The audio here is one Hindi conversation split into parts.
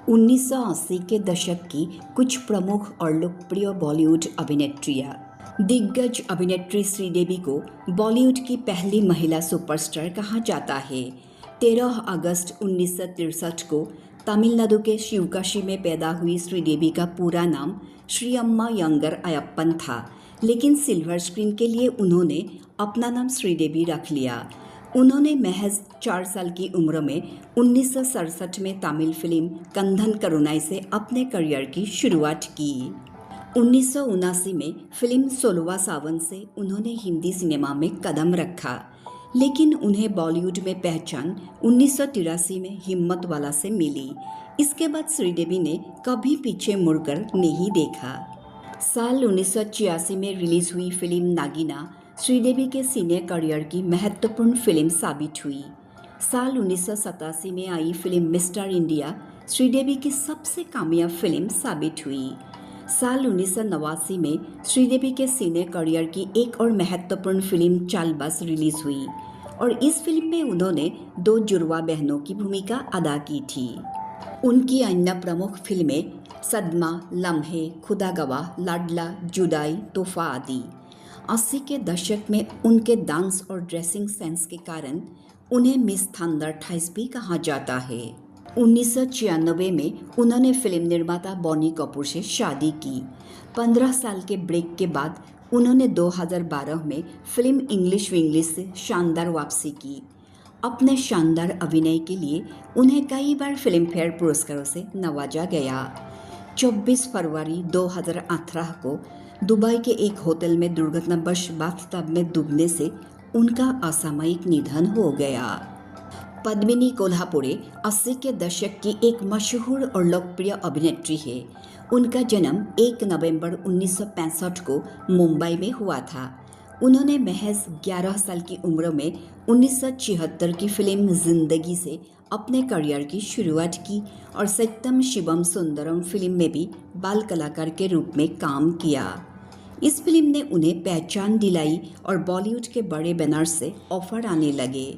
1980 के दशक की कुछ प्रमुख और लोकप्रिय बॉलीवुड अभिनेत्रियां। दिग्गज अभिनेत्री श्रीदेवी को बॉलीवुड की पहली महिला सुपरस्टार कहा जाता है। 13 अगस्त 1963 को तमिलनाडु के शिवकाशी में पैदा हुई श्रीदेवी का पूरा नाम श्री अम्मा यंगर अयप्पन था, लेकिन सिल्वर स्क्रीन के लिए उन्होंने अपना नाम श्रीदेवी रख लिया। उन्होंने महज 4 साल की उम्र में 1967 में तमिल फिल्म कंधन करुणाई से अपने करियर की शुरुआत की। 1979 में फिल्म सोलवा सावन से उन्होंने हिंदी सिनेमा में कदम रखा, लेकिन उन्हें बॉलीवुड में पहचान 1983 में हिम्मत वाला से मिली। इसके बाद श्रीदेवी ने कभी पीछे मुड़कर नहीं देखा। साल 1986 में रिलीज हुई फिल्म नागिना श्रीदेवी के सिने करियर की महत्वपूर्ण फिल्म साबित हुई। साल 1987 में आई फिल्म मिस्टर इंडिया श्रीदेवी की सबसे कामयाब फिल्म साबित हुई। साल 1989 में श्रीदेवी के सिने करियर की एक और महत्वपूर्ण फिल्म चालबाज रिलीज हुई और इस फिल्म में उन्होंने 2 जुड़वा बहनों की भूमिका अदा की थी। उनकी अन्य प्रमुख फिल्में सदमा, लम्हे, खुदा गवाह, लाडला, जुदाई, तोहफा आदि। 80 के दशक में उनके डांस और ड्रेसिंग सेंस के कारण उन्हें मिस थंडर 28 भी कहा जाता है। 1996 में उन्होंने फिल्म निर्माता बॉनी कपूर से शादी की। 15 साल के ब्रेक के बाद उन्होंने 2012 में फिल्म इंग्लिश विंग्लिश से शानदार वापसी की। अपने शानदार अभिनय के लिए उन्हें कई बार फिल्म फेयर पुरस्कारों से नवाजा गया। 24 फरवरी 2018 को दुबई के एक होटल में दुर्घटनावश बाथटब में डूबने से उनका असामयिक निधन हो गया। पद्मिनी कोल्हापुरे 80 के दशक की एक मशहूर और लोकप्रिय अभिनेत्री है। उनका जन्म 1 नवंबर 1965 को मुंबई में हुआ था। उन्होंने महज 11 साल की उम्र में 1976 की फिल्म जिंदगी से अपने करियर की शुरुआत की और सत्यम शिवम सुंदरम फिल्म में भी बाल कलाकार के रूप में काम किया। इस फिल्म ने उन्हें पहचान दिलाई और बॉलीवुड के बड़े बैनर से ऑफर आने लगे।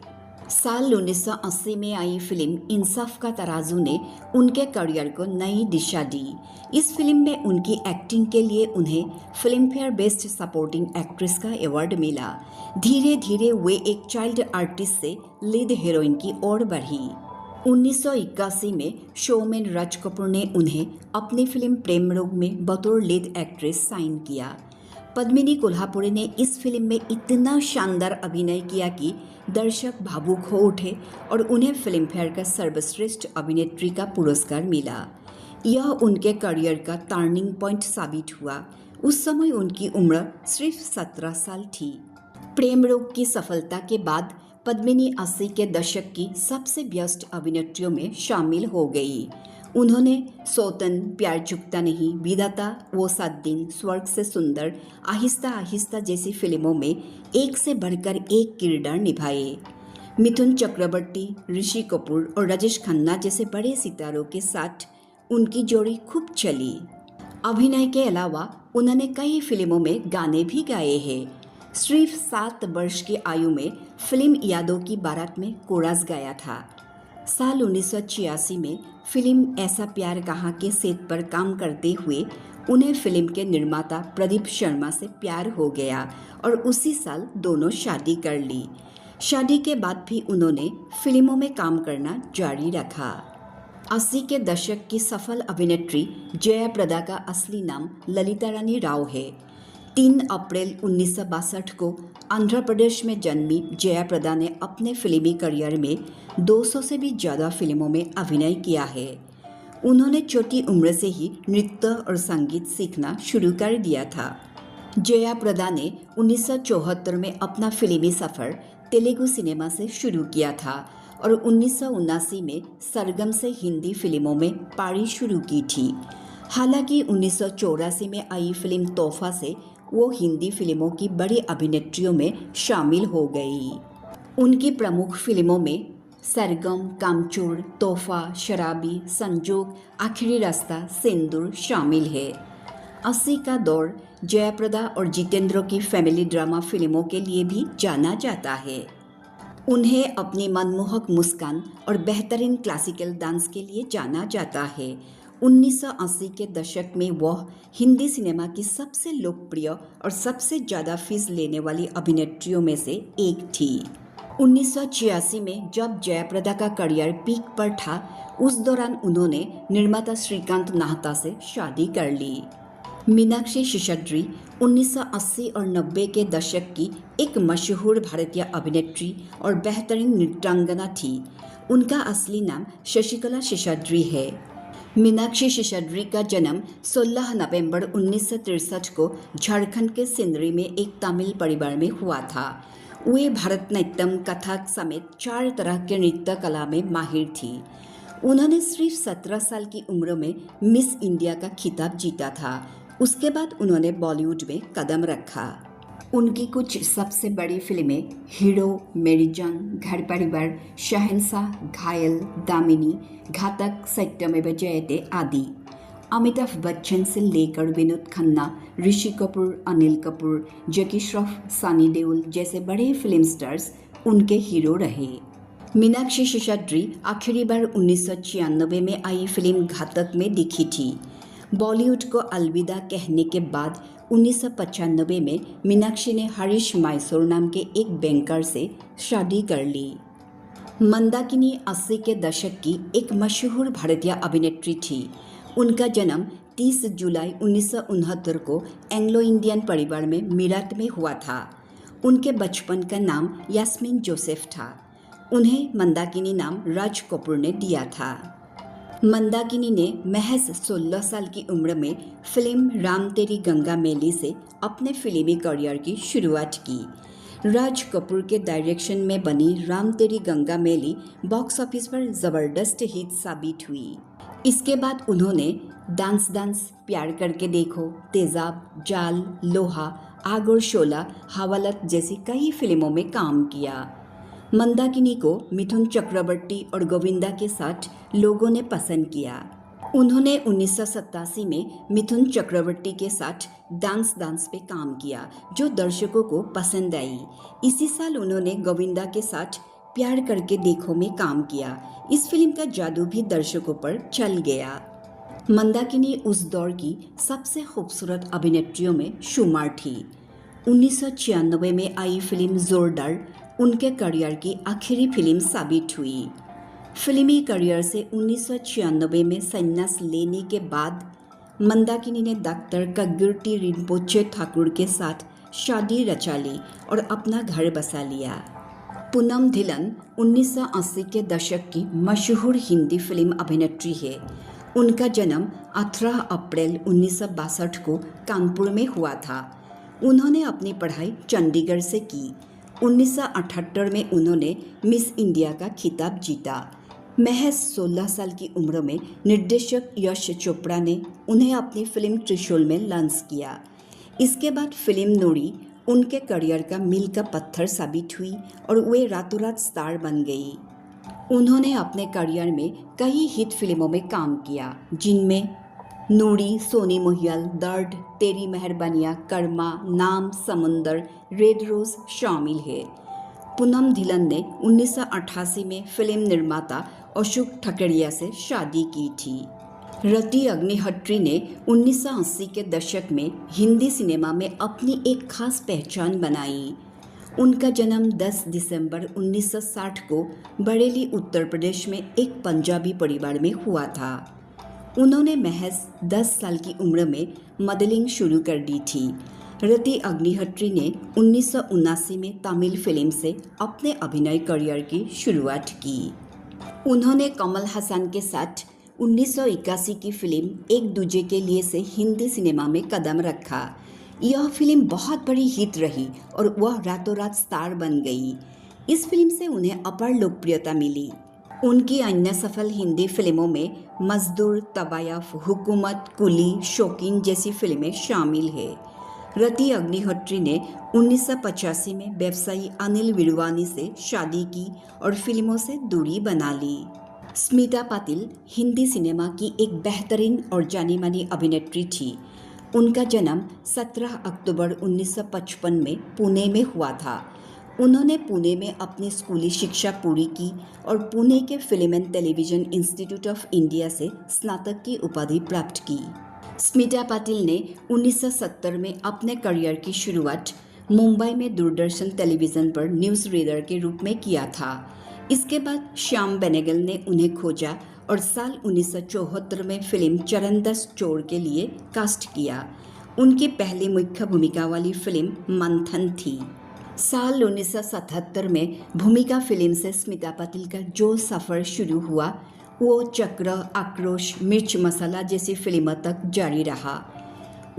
साल 1980 में आई फिल्म इंसाफ का तराजू ने उनके करियर को नई दिशा दी। इस फिल्म में उनकी एक्टिंग के लिए उन्हें film fair best supporting actress का अवार्ड मिला। धीरे धीरे वे एक चाइल्ड आर्टिस्ट से लीड हीरोइन की ओर बढ़ी। 1981 में शोमैन राज कपूर ने उन्हें अपनी फिल्म प्रेम रोग में बतौर लीड एक्ट्रेस साइन किया। पद्मिनी कोल्हापुरे ने इस फिल्म में इतना शानदार अभिनय किया कि दर्शक भावुक हो उठे और उन्हें फिल्म फेयर का सर्वश्रेष्ठ अभिनेत्री का पुरस्कार मिला। यह उनके करियर का टर्निंग पॉइंट साबित हुआ। उस समय उनकी उम्र सिर्फ 17 साल थी। प्रेम रोग की सफलता के बाद पद्मिनी 80 के दशक की सबसे व्यस्त अभिनेत्रियों में शामिल हो गई। उन्होंने सौतन, प्यार झुकता नहीं, विधाता, वो 7 दिन, स्वर्ग से सुंदर, आहिस्ता आहिस्ता जैसी फिल्मों में एक से बढ़कर एक किरदार निभाए। मिथुन चक्रवर्ती, ऋषि कपूर और राजेश खन्ना जैसे बड़े सितारों के साथ उनकी जोड़ी खूब चली। अभिनय के अलावा उन्होंने कई फिल्मों में गाने भी गाए हैं। सिर्फ 7 वर्ष की आयु में फिल्म यादों की बारात में कोरस गाया था। साल 1986 में फिल्म ऐसा प्यार कहाँ के सेट पर काम करते हुए उन्हें फिल्म के निर्माता प्रदीप शर्मा से प्यार हो गया और उसी साल दोनों शादी कर ली। शादी के बाद भी उन्होंने फिल्मों में काम करना जारी रखा। 80 के दशक की सफल अभिनेत्री जया प्रदा का असली नाम ललिता रानी राव है। 3 अप्रैल 1962 को आंध्र प्रदेश में जन्मी जया प्रदा ने अपने फिल्मी करियर में 200 से भी ज़्यादा फिल्मों में अभिनय किया है। उन्होंने छोटी उम्र से ही नृत्य और संगीत सीखना शुरू कर दिया था। जया प्रदा ने 1974 में अपना फिल्मी सफ़र तेलुगु सिनेमा से शुरू किया था और 1979 में सरगम से हिंदी फिल्मों में पारी शुरू की थी। हालांकि 1984 में आई फिल्म तोहफा से वो हिंदी फिल्मों की बड़ी अभिनेत्रियों में शामिल हो गई। उनकी प्रमुख फिल्मों में सरगम, कामचोर, तोहफा, शराबी, संजोग, आखिरी रास्ता, सिंदूर शामिल है। 80 का दौर जयाप्रदा और जितेंद्र की फैमिली ड्रामा फिल्मों के लिए भी जाना जाता है। उन्हें अपनी मनमोहक मुस्कान और बेहतरीन क्लासिकल डांस के लिए जाना जाता है। 1980 के दशक में वह हिंदी सिनेमा की सबसे लोकप्रिय और सबसे ज़्यादा फीस लेने वाली अभिनेत्रियों में से एक थी। 1986 में जब जयाप्रदा का करियर पीक पर था, उस दौरान उन्होंने निर्माता श्रीकांत नाहता से शादी कर ली। मीनाक्षी शेषाद्री 1980 और 90 के दशक की एक मशहूर भारतीय अभिनेत्री और बेहतरीन नृत्यांगना थी। उनका असली नाम शशिकला शेषाद्री है। मीनाक्षी शेषाद्री का जन्म 16 नवंबर 1963 को झारखंड के सिंदरी में एक तमिल परिवार में हुआ था। वे भरतनाट्यम, कथक समेत 4 तरह के नृत्य कला में माहिर थी। उन्होंने सिर्फ 17 साल की उम्र में मिस इंडिया का खिताब जीता था। उसके बाद उन्होंने बॉलीवुड में कदम रखा। उनकी कुछ सबसे बड़ी फिल्में हीरो, मेरी जान, घर परिवार, शहंशाह, घायल, दामिनी, घातक, सत्यमेव जयते आदि। अमिताभ बच्चन से लेकर विनोद खन्ना, ऋषि कपूर, अनिल कपूर, जैकी श्रॉफ, सनी देओल जैसे बड़े फिल्म स्टार्स उनके हीरो रहे। मीनाक्षी शेषाद्री आखिरी बार 1996 में आई फिल्म घातक में दिखी थी। बॉलीवुड को अलविदा कहने के बाद 1995 में मीनाक्षी ने हरीश मैसूर नाम के एक बैंकर से शादी कर ली। मंदाकिनी 80 के दशक की एक मशहूर भारतीय अभिनेत्री थी। उनका जन्म 30 जुलाई 1969 को एंग्लो इंडियन परिवार में मीरठ में हुआ था। उनके बचपन का नाम यास्मीन जोसेफ था। उन्हें मंदाकिनी नाम राज कपूर ने दिया था। मंदाकिनी ने महज 16 साल की उम्र में फिल्म राम तेरी गंगा मैली से अपने फिल्मी करियर की शुरुआत की। राज कपूर के डायरेक्शन में बनी राम तेरी गंगा मैली बॉक्स ऑफिस पर ज़बरदस्त हिट साबित हुई। इसके बाद उन्होंने डांस डांस, प्यार करके देखो, तेजाब, जाल, लोहा, आग और शोला, हवालत जैसी कई फिल्मों में काम किया। मंदाकिनी को मिथुन चक्रवर्ती और गोविंदा के साथ लोगों ने पसंद किया। उन्होंने 1987 में मिथुन चक्रवर्ती के साथ डांस डांस पे काम किया, जो दर्शकों को पसंद आई। इसी साल उन्होंने गोविंदा के साथ प्यार करके देखो में काम किया। इस फिल्म का जादू भी दर्शकों पर चल गया। मंदाकिनी उस दौर की सबसे खूबसूरत अभिनेत्रियों में शुमार थी। 1996 में आई फिल्म जोरदार उनके करियर की आखिरी फिल्म साबित हुई। फिल्मी करियर से 1996 में संन्यास लेने के बाद मंदाकिनी ने डॉक्टर कगिर्टी रिम्पोचे ठाकुर के साथ शादी रचा ली और अपना घर बसा लिया। पूनम ढिल्लन 1980 के दशक की मशहूर हिंदी फिल्म अभिनेत्री है। उनका जन्म 18 अप्रैल 1962 को कानपुर में हुआ था। उन्होंने अपनी पढ़ाई चंडीगढ़ से की। 1978 में उन्होंने मिस इंडिया का खिताब जीता। महज 16 साल की उम्र में निर्देशक यश चोपड़ा ने उन्हें अपनी फिल्म त्रिशूल में लॉन्च किया। इसके बाद फिल्म नूरी उनके करियर का मील का पत्थर साबित हुई और वे रातों रात स्टार बन गई। उन्होंने अपने करियर में कई हिट फिल्मों में काम किया, जिनमें नूरी, सोनी मोहियल, दर्द, तेरी मेहरबानियाँ, कर्मा, नाम, समुंदर, रेड रोज शामिल है। पूनम ढिल्लन ने 1988 में फिल्म निर्माता अशोक ठकरिया से शादी की थी। रति अग्निहोत्री ने 1980 के दशक में हिंदी सिनेमा में अपनी एक खास पहचान बनाई। उनका जन्म 10 दिसंबर 1960 को बरेली, उत्तर प्रदेश में एक पंजाबी परिवार में हुआ था। उन्होंने महज 10 साल की उम्र में मॉडलिंग शुरू कर दी थी। रति अग्निहोत्री ने 1979 में तमिल फिल्म से अपने अभिनय करियर की शुरुआत की। उन्होंने कमल हसन के साथ 1981 की फिल्म एक दूजे के लिए से हिंदी सिनेमा में कदम रखा। यह फिल्म बहुत बड़ी हिट रही और वह रातों रात स्टार बन गई। इस फिल्म से उन्हें अपार लोकप्रियता मिली। उनकी अन्य सफल हिंदी फिल्मों में मजदूर, तवायफ, हुकूमत, कुली, शौकीन जैसी फिल्में शामिल है। रति अग्निहोत्री ने 1985 में व्यवसायी अनिल विरवानी से शादी की और फिल्मों से दूरी बना ली। स्मिता पाटिल हिंदी सिनेमा की एक बेहतरीन और जानी मानी अभिनेत्री थी। उनका जन्म 17 अक्टूबर 1955 में पुणे में हुआ था। उन्होंने पुणे में अपनी स्कूली शिक्षा पूरी की और पुणे के film and television institute of India से स्नातक की उपाधि प्राप्त की। स्मिता पाटिल ने 1970 में अपने करियर की शुरुआत मुंबई में दूरदर्शन टेलीविज़न पर न्यूज़ रीडर के रूप में किया था। इसके बाद श्याम बेनेगल ने उन्हें खोजा और साल 1974 में फिल्म चरणदास चोर के लिए कास्ट किया। उनकी पहली मुख्य भूमिका वाली फिल्म मंथन थी। साल 1977 में भूमिका फिल्म से स्मिता पाटिल का जो सफ़र शुरू हुआ वो चक्र, आक्रोश, मिर्च मसाला जैसी फिल्मों तक जारी रहा।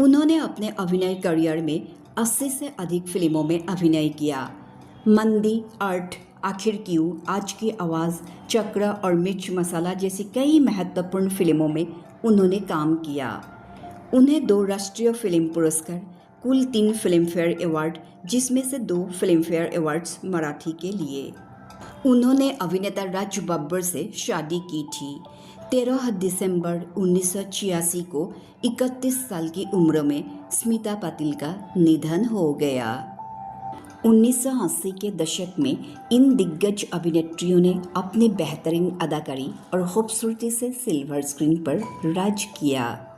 उन्होंने अपने अभिनय करियर में 80 से अधिक फिल्मों में अभिनय किया। मंदी, आर्ट, आखिर क्यों, आज की आवाज़, चक्र और मिर्च मसाला जैसी कई महत्वपूर्ण फिल्मों में उन्होंने काम किया। उन्हें 2 राष्ट्रीय फिल्म पुरस्कार, कुल 3 फिल्म फेयर अवार्ड, जिसमें से 2 फिल्म फेयर अवार्ड्स मराठी के लिए। उन्होंने अभिनेता राज बब्बर से शादी की थी। 13 दिसंबर 1986 को 31 साल की उम्र में स्मिता पाटिल का निधन हो गया। 1980 के दशक में इन दिग्गज अभिनेत्रियों ने अपनी बेहतरीन अदाकारी और खूबसूरती से सिल्वर स्क्रीन पर राज किया।